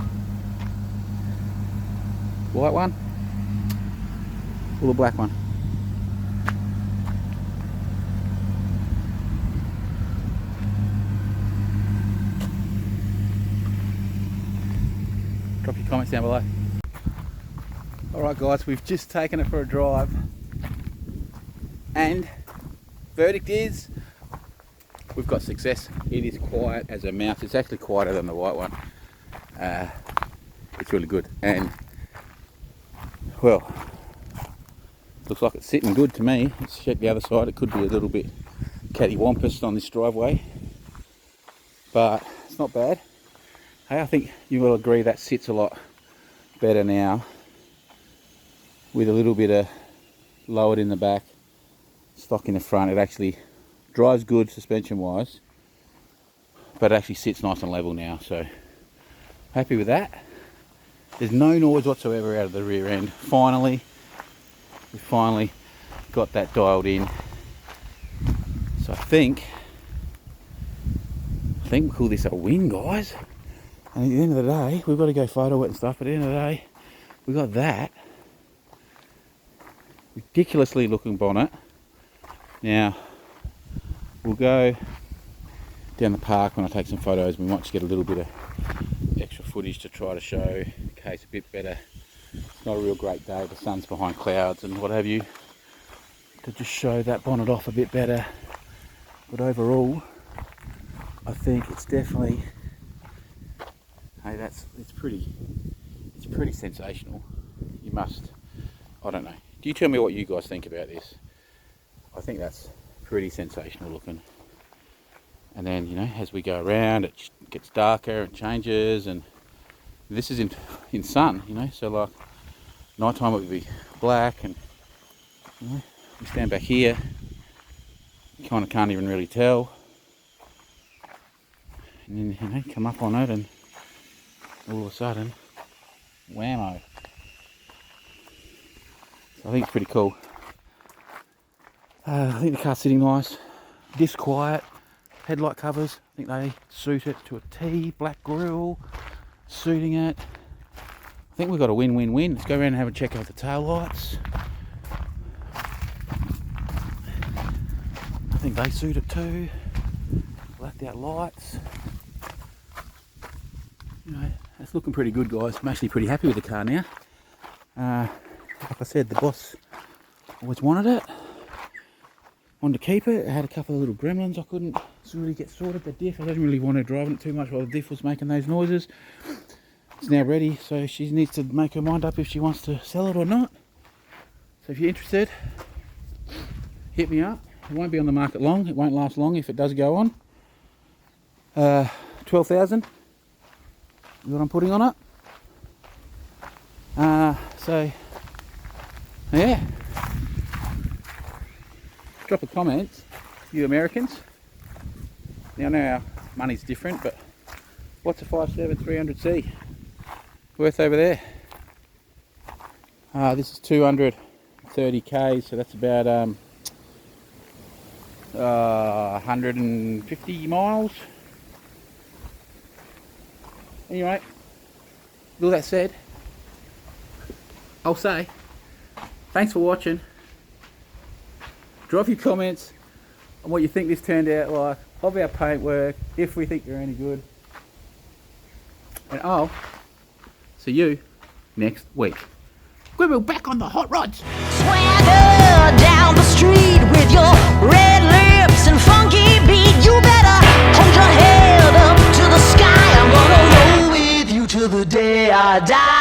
White one? Or the black one? Drop your comments down below. Alright guys, we've just taken it for a drive. And verdict is, we've got success. It is quiet as a mouse. It's actually quieter than the white one. It's really good. And, well, looks like it's sitting good to me. Let's check the other side. It could be a little bit cattywampus on this driveway. But it's not bad. Hey, I think you will agree that sits a lot better now. With a little bit of lowered in the back, stock in the front. It actually drives good suspension wise, but it actually sits nice and level now, so happy with that. There's no noise whatsoever out of the rear end. We finally got that dialed in. So I think we'll call this a win, guys. And at the end of the day, we've got to go photo it and stuff, but at the end of the day, we got that ridiculously looking bonnet. Now we'll go down the park when I take some photos. We might just get a little bit of extra footage to try to show the case a bit better. It's not a real great day, the sun's behind clouds and what have you, to just show that bonnet off a bit better. But overall, I think it's definitely, hey, it's pretty sensational. You must, I don't know. Do you tell me what you guys think about this? I think that's pretty sensational looking. And then, you know, as we go around, it gets darker and changes, and this is in sun, you know, so like nighttime it would be black, and you know, we stand back here, you kind of can't even really tell. And then, you know, come up on it and all of a sudden, whammo. So I think it's pretty cool. I think the car's sitting nice, diff's quiet, headlight covers, I think they suit it to a T, black grille, suiting it. I think we've got a win-win-win. Let's go around and have a check out the tail lights. I think they suit it too. Blacked out lights. You know, it's looking pretty good, guys. I'm actually pretty happy with the car now. Like I said, the boss always wanted it. Wanted to keep it. I had a couple of little gremlins I couldn't really get sorted. The diff, I didn't really want her driving it too much while the diff was making those noises. It's now ready, so she needs to make her mind up if she wants to sell it or not. So if you're interested, hit me up. It won't be on the market long. It won't last long if it does go on. 12,000 is what I'm putting on it. So yeah. Drop a comment, you Americans. Now I know our money's different, but what's a 5.7 300C worth over there? This is 230k, so that's about 150 miles. Anyway, with all that said, I'll say thanks for watching. Drop your comments on what you think this turned out like, of our paintwork, if we think you're any good. And I'll see you next week. We'll be back on the hot rods. Swagger down the street with your red lips and funky beat. You better hold your head up to the sky. I'm gonna roll with you till the day I die.